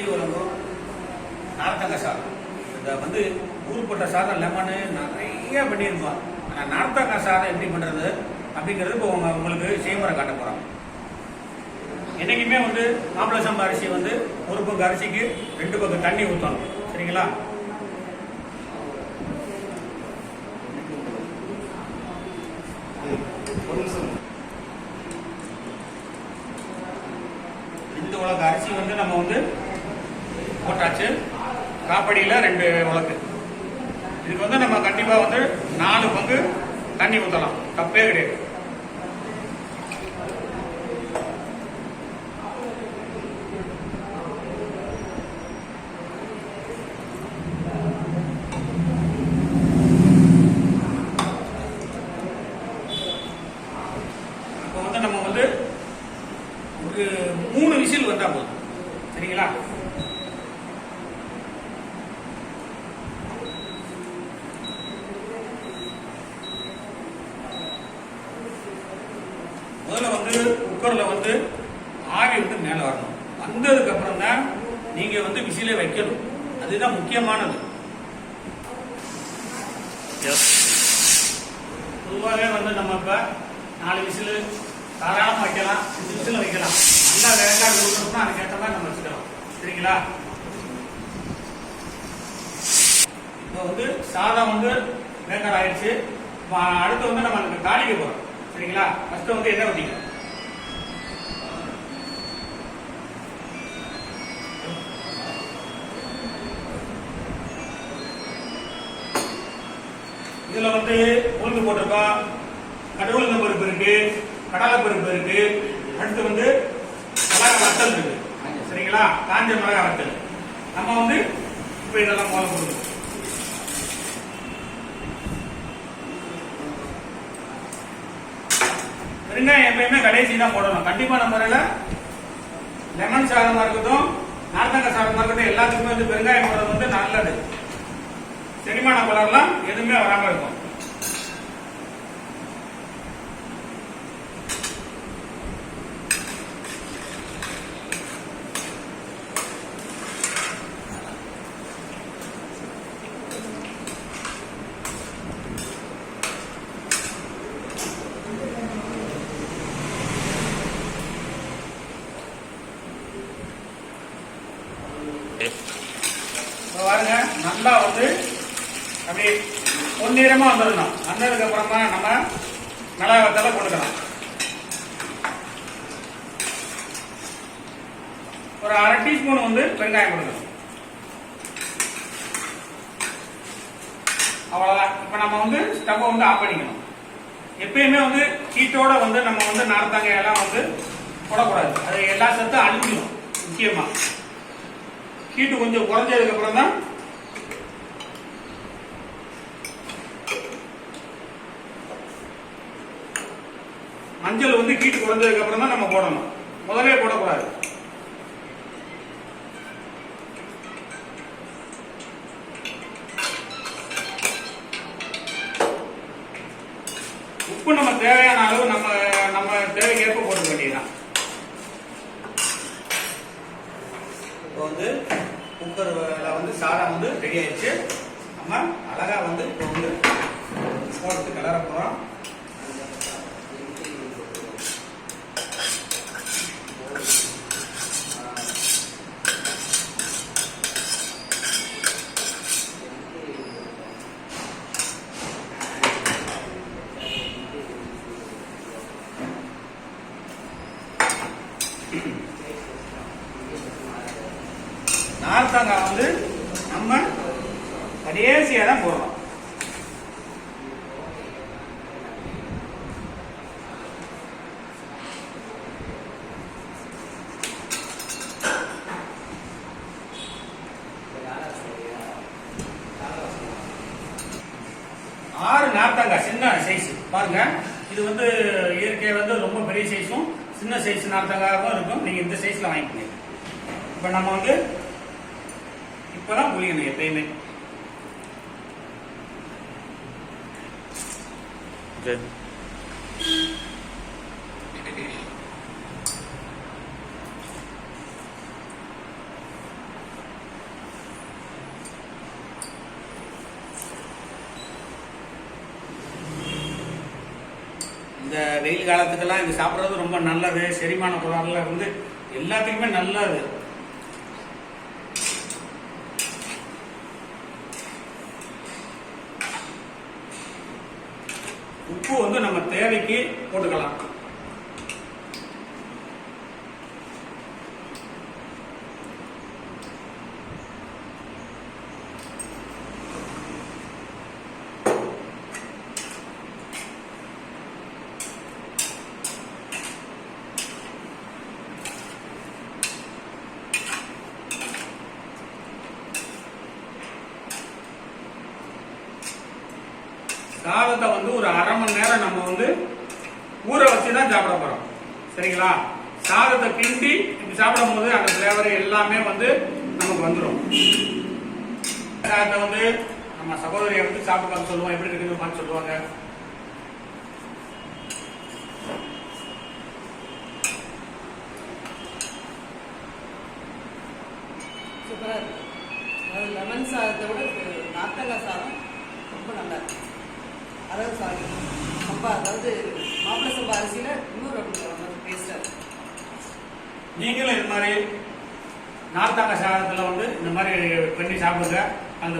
செய்து வழங்கும் நார்த்தங்க சாதம். இதை வந்து ஊருப்பட்ட சாதம் லெமனு நிறைய பண்ணியிருப்பான். ஆனால் நார்த்தங்க சாதம் எப்படி பண்ணுறது அப்படிங்கிறது இப்போ உங்களுக்கு செய்முறை காட்ட போகிறோம். என்றைக்குமே வந்து மாப்பிள்ளை சம்பா அரிசி வந்து ஒரு பங்கு அரிசிக்கு 2 பங்கு தண்ணி ஊற்றணும். சரிங்களா? இந்த உலக அரிசி வந்து நம்ம வந்து போட்டாச்சு. காப்படியில் 2 உலக்கு. இதுக்கு வந்து நம்ம கண்டிப்பாக வந்து 4 பங்கு தண்ணி ஊற்றலாம். தப்பே கிடையாது. இப்போ வந்து நம்ம வந்து ஒரு 3 விசில் வந்தா போதும். சரிங்களா? முதல்ல வந்து குக்கர்ல வந்து ஆவி வந்து மேல வரணும். வந்ததுக்கு அப்புறம் தான் நீங்க வந்து விசிலே வைக்கணும். அதுதான் முக்கியமானது. பொதுவாகவே வந்து நம்ம இப்ப 4 விசில் தாராளமாக வைக்கலாம், 5 விசில் வைக்கலாம். நல்லா வேண்டாம் கொடுக்கணும்னா அதுக்கேற்ற மாதிரி நம்ம வச்சுக்கலாம். சரிங்களா? இப்போ வந்து சாதம் வந்து வேக்காடு ஆயிடுச்சு. அடுத்து வந்து நம்ம அதுக்கு தாளிக்க போறோம். சரிங்களா? ஃபர்ஸ்ட் வந்து எண்ணெய் ஊற்றிக்கலாம். இதுல வந்து உளுந்து போட்டிருக்கோம், கடவுளுங்க பருப்பு இருக்கு, கடலை பருப்பு இருக்கு, அடுத்து வந்து மிளகாய் வத்தல் இருக்கு. சரிங்களா? காஞ்ச மிளகாய் வத்தல். நம்ம வந்து இப்ப இதெல்லாம் முதல்ல போடுவோம். வெங்காயம் எப்பயுமே கடைசி தான் போடணும். கண்டிப்பா நம்ம லெமன் சாதமா இருக்கட்டும், நார்த்தங்காய் சாதமா இருக்கட்டும், எல்லாத்துக்குமே வந்து வெங்காயம் போடுறது வந்து நல்லது. செரிமான கோளாறுலாம் எதுவுமே வராம இருக்கும். பாருங்க, நல்லா வந்து அப்படியே பொன்னிறமா வந்துடணும். வந்ததுக்கு அப்புறமா நம்ம மிளகாய் வத்தலை போட்டுக்கலாம். ஒரு 1/2 டீஸ்பூன் வந்து வெங்காயம் போட்டுக்கணும். அவ்வளவுதான். இப்ப நம்ம வந்து ஸ்டவ் வந்து ஆஃப் பண்ணிக்கணும். எப்பயுமே வந்து ஹீட்டோட வந்து நம்ம வந்து நார்த்தங்காய் எல்லாம் வந்து போடக்கூடாது. அது எல்லா சத்தும் அழிஞ்சிடும். முக்கியமா ஹீட்டு கொஞ்சம் குறைஞ்சதுக்கு அப்புறம் தான் மஞ்சள் வந்து ஹீட்டு குறைஞ்சதுக்கு அப்புறம் தான் நம்ம போடணும். முதலே போடக்கூடாது. உப்பு நம்ம தேவையான அளவு நம்ம தேவைக்கேற்ப போட வேண்டியதுதான். இப்போ வந்து குக்கர்ல வந்து சாதம் வந்து ரெடி ஆயிடுச்சு. நம்ம அழகா வந்து இப்போ வந்து போட்டு கிளற போறோம். நார்த்தங்காய் வந்து நம்ம கடைசியா தான் போடுறோம். நார்த்தங்காய் சின்ன சைஸ் பாருங்க. இது வந்து இயற்கை வந்து ரொம்ப பெரிய சைஸும் சின்ன சைஸ் நார்த்தங்காயும் இருக்கும். நீங்க இந்த சைஸ்ல வாங்கிக்கோங்க. இப்ப நம்ம வந்து இப்பதான் புளியணும் எப்பயுமே. இந்த வெயில் காலத்துக்கெல்லாம் இது சாப்பிட்றது ரொம்ப நல்லது. செரிமான கோளாறுல இருந்து எல்லாத்துக்குமே நல்லது. உப்பு வந்து நம்ம தேவைக்கு போட்டுக்கலாம். சாதத்தை வந்து ஒரு அரை மணி நேரம் நம்ம வந்து ஊற வச்சு தான் சாப்பிட போறோம். சரிங்களா? சாதத்தை கிண்டி இப்படி சாப்பிடும் போது அந்த ஃபிளேவர் எல்லாமே வந்து நமக்கு வந்துடும். சாதத்தை வந்து நம்ம சகோதரியை வந்து சாப்பிட்டு பார்க்க சொல்லுவோம், எப்படி இருக்குன்னு சொல்லுவாங்க. சூப்பரா இருக்கு. அதாவது லெமன் சாதத்தை விட நார்த்தங்காய் சாதம் ரொம்ப நல்லா இருக்கு. அதாவது சாரி சம்பா, அதாவது மாப்பிள்ளை சம்பா அரிசியில இன்னொரு அப்படி டேஸ்டா இருக்கு. நீங்களும் இது மாதிரி நார்த்தங்காய் சாதத்துல வந்து இந்த மாதிரி பண்ணி சாப்பிடுங்க. அந்த